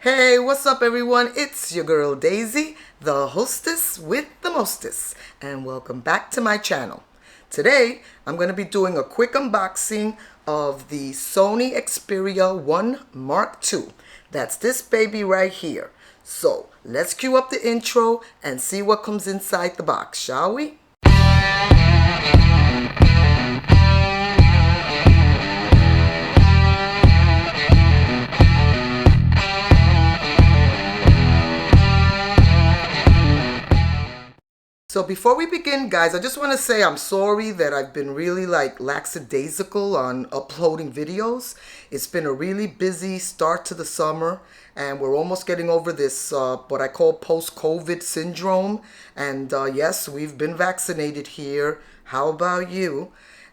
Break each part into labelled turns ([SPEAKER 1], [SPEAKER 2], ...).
[SPEAKER 1] Hey, what's up everyone? It's your girl Daisy, the hostess with the mostest, and welcome back to my channel. Today, I'm going to be doing a quick unboxing of the Sony Xperia 1 Mark II. That's this baby right here. So, let's cue up the intro and see what comes inside the box, shall we? So before we begin, guys, I just want to say I'm sorry that I've been really lackadaisical on uploading videos. It's been a really busy start to the summer, and we're almost getting over this what I call post-COVID syndrome. And yes, we've been vaccinated here. How about you?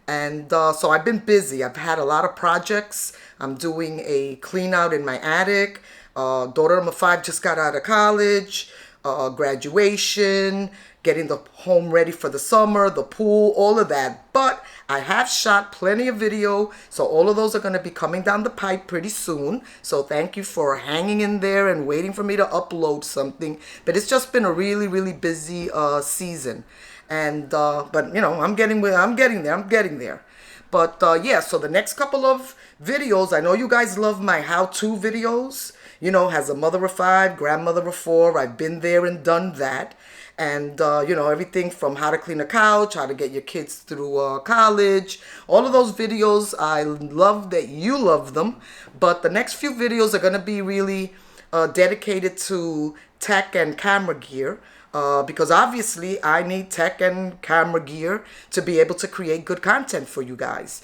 [SPEAKER 1] And so I've been busy. I've had a lot of projects. I'm doing a clean out in my attic. Daughter number 5 just got out of college. Graduation, getting the home ready for the summer, the pool, all of that. But I have shot plenty of video, so all of those are going to be coming down the pipe pretty soon. So thank you for hanging in there and waiting for me to upload something. But it's just been a really busy season. And but you know, I'm getting there. But yeah, so the next couple of videos, I know you guys love my how-to videos. You know, has a mother of 5, grandmother of 4. I've been there and done that. And, you know, everything from how to clean a couch, how to get your kids through college. All of those videos, I love that you love them. But the next few videos are going to be really dedicated to tech and camera gear. Because obviously I need tech and camera gear to be able to create good content for you guys.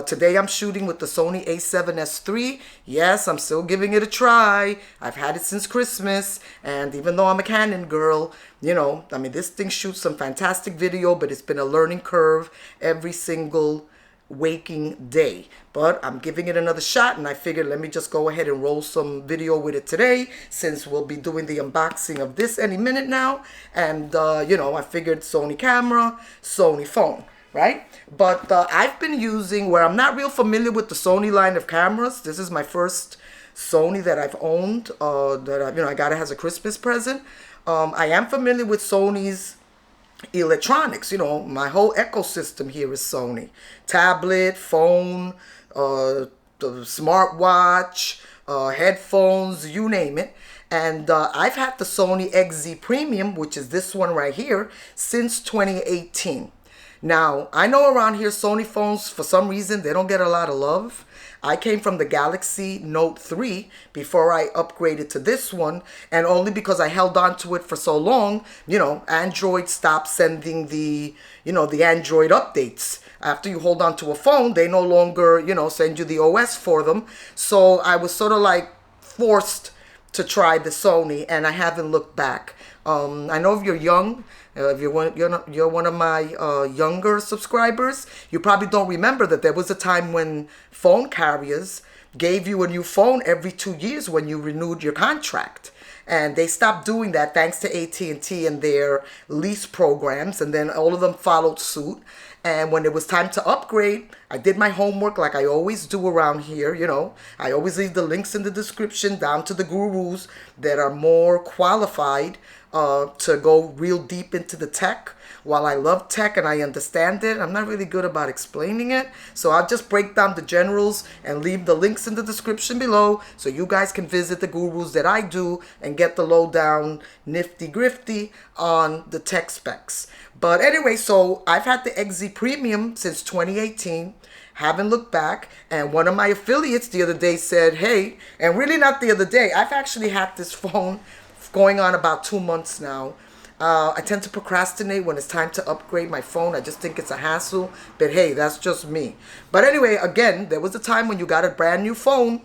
[SPEAKER 1] Today I'm shooting with the Sony a7S III. Yes, I'm still giving it a try. I've had it since Christmas, and even though I'm a Canon girl, you know, I mean, this thing shoots some fantastic video, but it's been a learning curve every single waking day. But I'm giving it another shot, and I figured let me just go ahead and roll some video with it today, since we'll be doing the unboxing of this any minute now. And you know, I figured Sony camera, Sony phone, right? But I've been using, where I'm not real familiar with the Sony line of cameras. This is my first Sony that I've owned, I got it as a Christmas present. I am familiar with Sony's electronics. You know, my whole ecosystem here is Sony. Tablet, phone, the smartwatch, headphones, you name it. And I've had the Sony XZ Premium, which is this one right here, since 2018. Now, I know around here Sony phones, for some reason, they don't get a lot of love. I came from the Galaxy Note 3 before I upgraded to this one, and only because I held on to it for so long, you know, Android stopped sending the Android updates. After you hold on to a phone, they no longer, you know, send you the OS for them. So I was sort of like forced to try the Sony, and I haven't looked back. I know if you're young, if you're one of my younger subscribers, you probably don't remember that there was a time when phone carriers gave you a new phone every 2 years when you renewed your contract. And they stopped doing that thanks to AT&T and their lease programs, and then all of them followed suit. And when it was time to upgrade, I did my homework like I always do around here, you know. I always leave the links in the description down to the gurus that are more qualified to go real deep into the tech. While I love tech and I understand it, I'm not really good about explaining it. So I'll just break down the generals and leave the links in the description below so you guys can visit the gurus that I do and get the lowdown nifty-grifty on the tech specs. But anyway, so I've had the XZ Premium since 2018. Haven't looked back. And one of my affiliates the other day said, hey, and really not the other day, I've actually had this phone going on about 2 months now. I tend to procrastinate when it's time to upgrade my phone. I just think it's a hassle. But hey, that's just me. But anyway, again, there was a time when you got a brand new phone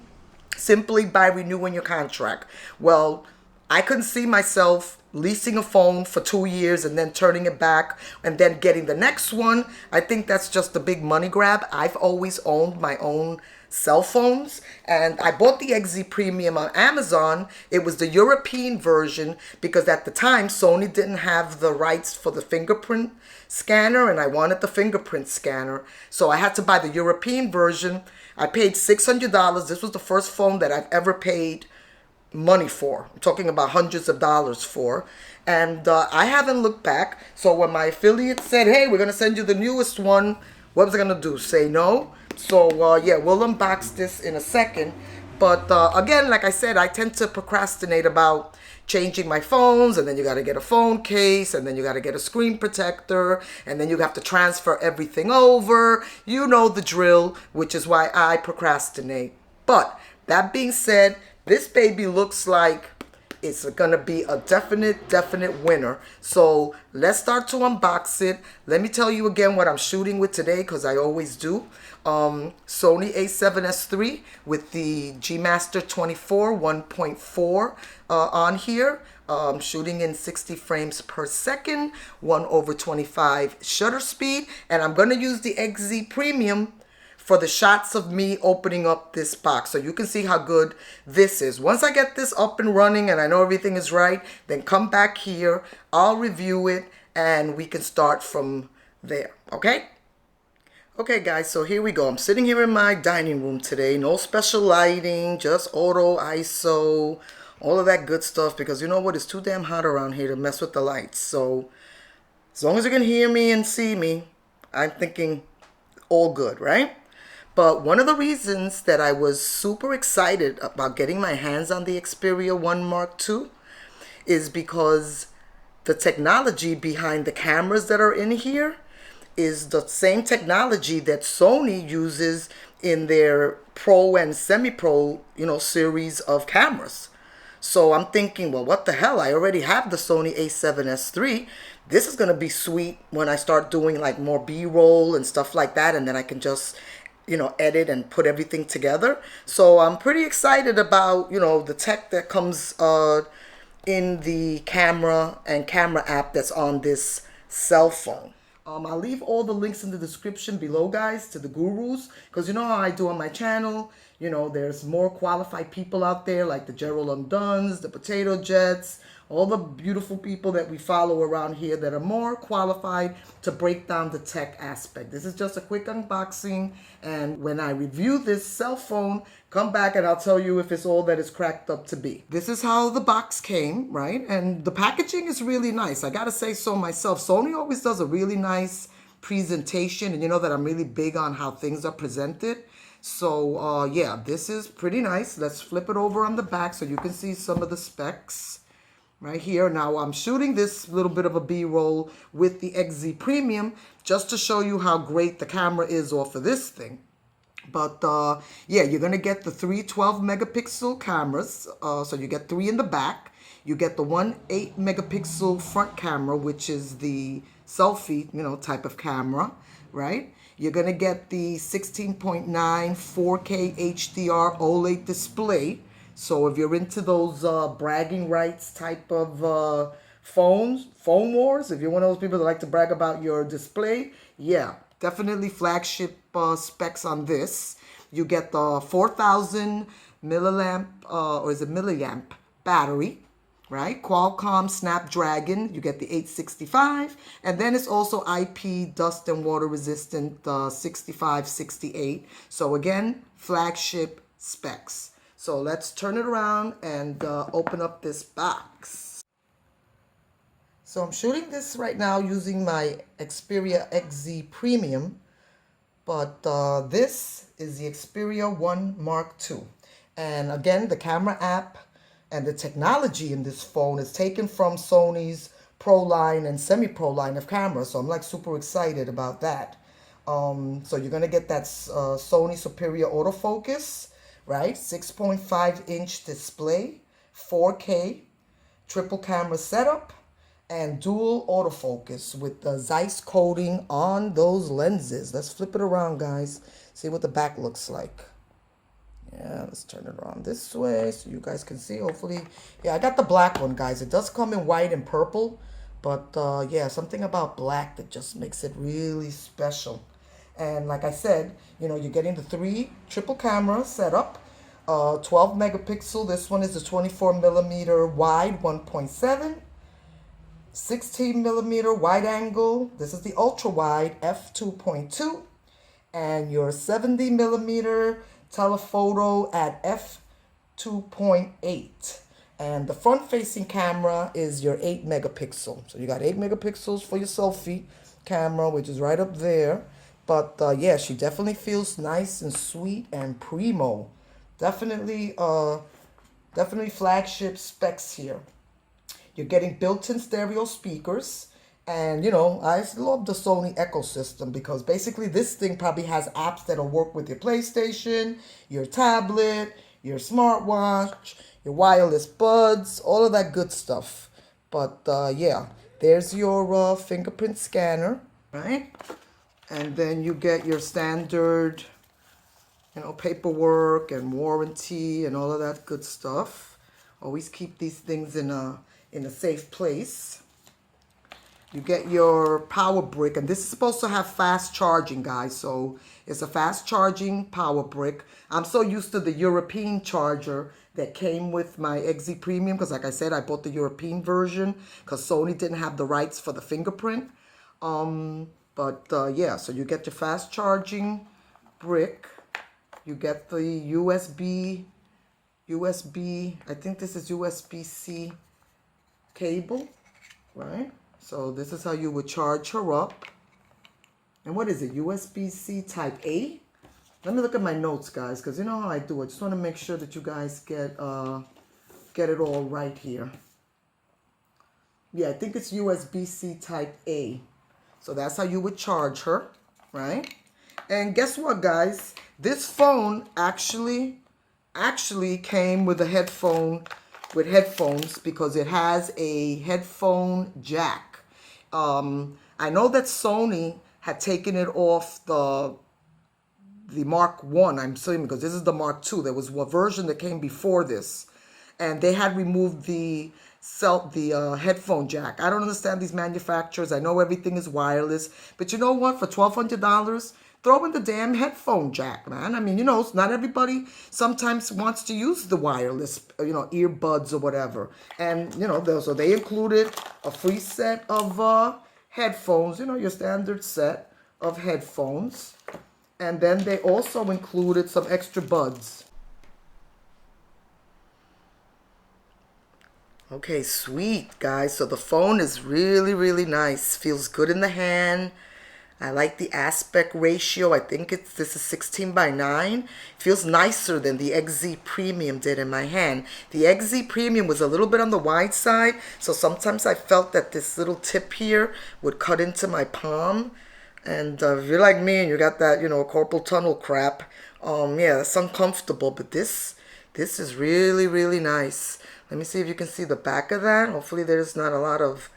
[SPEAKER 1] simply by renewing your contract. Well, I couldn't see myself leasing a phone for 2 years and then turning it back and then getting the next one. I think that's just a big money grab. I've always owned my own cell phones, and I bought the XZ Premium on Amazon. It was the European version because at the time Sony didn't have the rights for the fingerprint scanner, and I wanted the fingerprint scanner, so I had to buy the European version. I paid $600. This was the first phone that I've ever paid money for. I'm talking about hundreds of dollars for. And I haven't looked back. So when my affiliate said, hey, we're going to send you the newest one, what was I going to do? Say no? So yeah, we'll unbox this in a second. But again, like I said, I tend to procrastinate about changing my phones, and then you got to get a phone case, and then you got to get a screen protector, and then you have to transfer everything over. You know the drill, which is why I procrastinate. But that being said, this baby looks like it's gonna be a definite winner. So let's start to unbox it. Let me tell you again what I'm shooting with today, because I always do. Sony A7S III with the G Master 24 1.4 on here. Shooting in 60 frames per second, 1/25 shutter speed, and I'm gonna use the XZ Premium for the shots of me opening up this box, so you can see how good this is. Once I get this up and running and I know everything is right, then come back here, I'll review it, and we can start from there, okay? Okay guys, so here we go. I'm sitting here in my dining room today. No special lighting, just auto ISO, all of that good stuff, because you know what, it's too damn hot around here to mess with the lights. So as long as you can hear me and see me, I'm thinking all good, right? But one of the reasons that I was super excited about getting my hands on the Xperia 1 Mark II is because the technology behind the cameras that are in here is the same technology that Sony uses in their pro and semi-pro, series of cameras. So I'm thinking, well, what the hell? I already have the Sony A7S III. This is going to be sweet when I start doing like more B-roll and stuff like that, and then I can just edit and put everything together. So I'm pretty excited about, the tech that comes in the camera and camera app that's on this cell phone. I'll leave all the links in the description below, guys, to the gurus, because you know how I do on my channel. There's more qualified people out there, like the Gerald Unduns, the Potato Jets, all the beautiful people that we follow around here that are more qualified to break down the tech aspect. This is just a quick unboxing, and when I review this cell phone, come back and I'll tell you if it's all that it's cracked up to be. This is how the box came, right? And the packaging is really nice. I gotta say so myself. Sony always does a really nice presentation, and you know that I'm really big on how things are presented. So yeah, this is pretty nice. Let's flip it over on the back so you can see some of the specs right here. Now I'm shooting this little bit of a B-roll with the XZ Premium just to show you how great the camera is off of this thing. But yeah, you're gonna get the three 12 megapixel cameras. So you get 3 in the back. You get the one 8 megapixel front camera, which is the selfie, type of camera, right? You're gonna get the 16.9 4K HDR OLED display. So if you're into those bragging rights type of phone wars, if you're one of those people that like to brag about your display, yeah, definitely flagship specs on this. You get the 4,000 milliamp, or is it milliamp battery, right? Qualcomm Snapdragon, you get the 865, and then it's also IP dust and water resistant 6568. So again, flagship specs. So let's turn it around and open up this box. So I'm shooting this right now using my Xperia XZ Premium, but this is the Xperia 1 Mark II. And again, the camera app and the technology in this phone is taken from Sony's Pro line and semi-pro line of cameras. So I'm like super excited about that. So you're gonna get that Sony Xperia autofocus, right? 6.5-inch display, 4K, triple camera setup, and dual autofocus with the Zeiss coating on those lenses. Let's flip it around, guys. See what the back looks like. Yeah, let's turn it around this way so you guys can see, hopefully. Yeah, I got the black one, guys. It does come in white and purple, but yeah, something about black that just makes it really special. And like I said, you're getting the 3 triple camera setup, 12 megapixel. This one is the 24 millimeter wide 1.7, 16 millimeter wide angle. This is the ultra wide f2.2, and your 70 millimeter telephoto at f2.8. And the front-facing camera is your 8 megapixel. So you got 8 megapixels for your selfie camera, which is right up there. But yeah, she definitely feels nice and sweet and primo. Definitely, definitely flagship specs here. You're getting built-in stereo speakers. And, you know, I love the Sony ecosystem because basically this thing probably has apps that'll work with your PlayStation, your tablet, your smartwatch, your wireless buds, all of that good stuff. But, yeah, there's your fingerprint scanner, right? And then you get your standard, you know, paperwork and warranty and all of that good stuff. Always keep these things in a safe place. You get your power brick, and this is supposed to have fast charging, guys. So it's a fast charging power brick. I'm so used to the European charger that came with my XZ Premium because, like I said, I bought the European version because Sony didn't have the rights for the fingerprint. Yeah, so you get your fast charging brick. You get the USB, I think this is USB-C cable, right? So this is how you would charge her up. And what is it? USB-C type A? Let me look at my notes, guys, because you know how I do. I just want to make sure that you guys get it all right here. Yeah, I think it's USB-C type A. So that's how you would charge her, right? And guess what, guys? This phone actually came with a headphones because it has a headphone jack. I know that Sony had taken it off the Mark 1, I'm assuming, because this is the Mark 2. There was a version that came before this. And they had removed the headphone jack. I don't understand these manufacturers. I know everything is wireless. But you know what? For $1,200, throw in the damn headphone jack, man. I mean, you know, not everybody sometimes wants to use the wireless, you know, earbuds or whatever. And, you know, so they included a free set of headphones, you know, your standard set of headphones. And then they also included some extra buds. Okay, sweet, guys. So the phone is really, really nice. Feels good in the hand. I like the aspect ratio. I think this is 16:9. Feels nicer than the XZ Premium did in my hand. The XZ Premium was a little bit on the wide side, so sometimes I felt that this little tip here would cut into my palm. And if you're like me and you got that, you know, carpal tunnel crap, yeah, that's uncomfortable. But this is really, really nice. Let me see if you can see the back of that. Hopefully there's not a lot of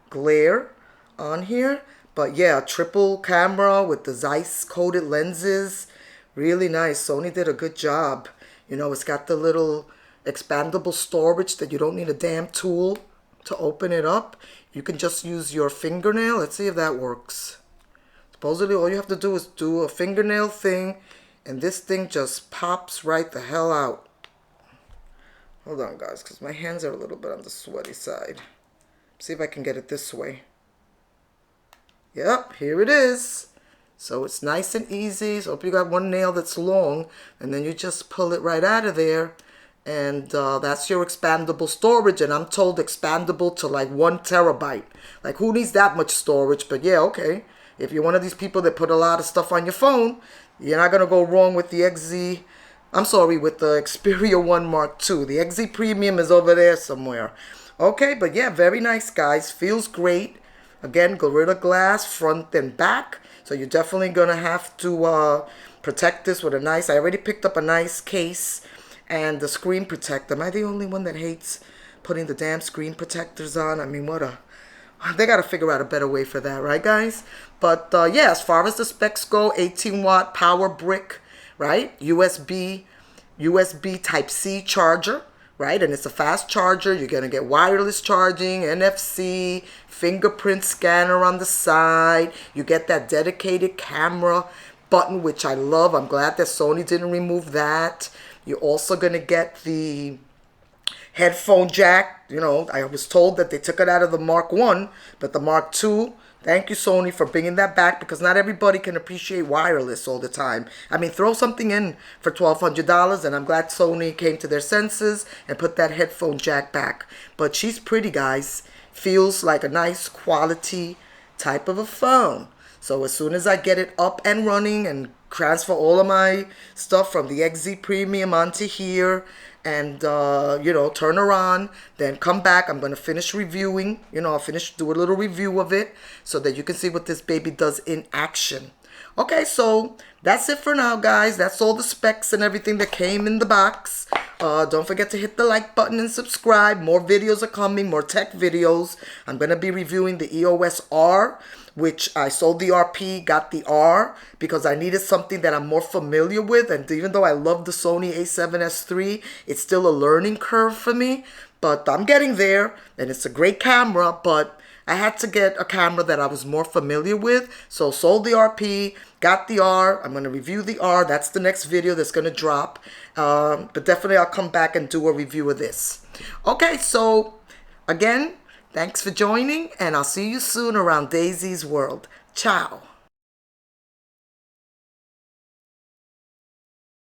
[SPEAKER 1] glare on here. But yeah, triple camera with the Zeiss coated lenses. Really nice. Sony did a good job. You know, it's got the little expandable storage that you don't need a damn tool to open it up. You can just use your fingernail. Let's see if that works. Supposedly all you have to do is do a fingernail thing and this thing just pops right the hell out. Hold on, guys, because my hands are a little bit on the sweaty side. See if I can get it this way. Yep, here it is. So it's nice and easy. So if you got one nail that's long, and then you just pull it right out of there. And that's your expandable storage. And I'm told expandable to like 1 terabyte. Like, who needs that much storage? But yeah, okay. If you're one of these people that put a lot of stuff on your phone, you're not going to go wrong with the with the Xperia 1 Mark II. The XZ Premium is over there somewhere. Okay, but yeah, very nice, guys. Feels great. Again, Gorilla Glass, front and back. So you're definitely going to have to protect this with a nice... I already picked up a nice case and the screen protector. Am I the only one that hates putting the damn screen protectors on? I mean, what a... They got to figure out a better way for that, right, guys? But yeah, as far as the specs go, 18-watt power brick, right? USB Type-C charger, right? And it's a fast charger. You're going to get wireless charging, NFC, fingerprint scanner on the side. You get that dedicated camera button, which I love. I'm glad that Sony didn't remove that. You're also going to get the headphone jack. You know, I was told that they took it out of the Mark 1, but the Mark 2 Thank you, Sony, for bringing that back, because not everybody can appreciate wireless all the time. I mean, throw something in for $1,200, and I'm glad Sony came to their senses and put that headphone jack back. But she's pretty, guys. Feels like a nice quality type of a phone. So as soon as I get it up and running and transfer all of my stuff from the XZ Premium onto here and, you know, turn her on, then come back, I'm going to finish reviewing. You know, I'll do a little review of it so that you can see what this baby does in action. Okay, so that's it for now, guys. That's all the specs and everything that came in the box. Don't forget to hit the like button and subscribe. More videos are coming, more tech videos. I'm going to be reviewing the EOS R, which I sold the RP, got the R, because I needed something that I'm more familiar with. And even though I love the Sony a7S III, it's still a learning curve for me. But I'm getting there, and it's a great camera, but I had to get a camera that I was more familiar with. So sold the RP, got the R. I'm going to review the R. That's the next video that's going to drop. But definitely I'll come back and do a review of this. Okay, so again, thanks for joining, and I'll see you soon around Daisy's World. Ciao.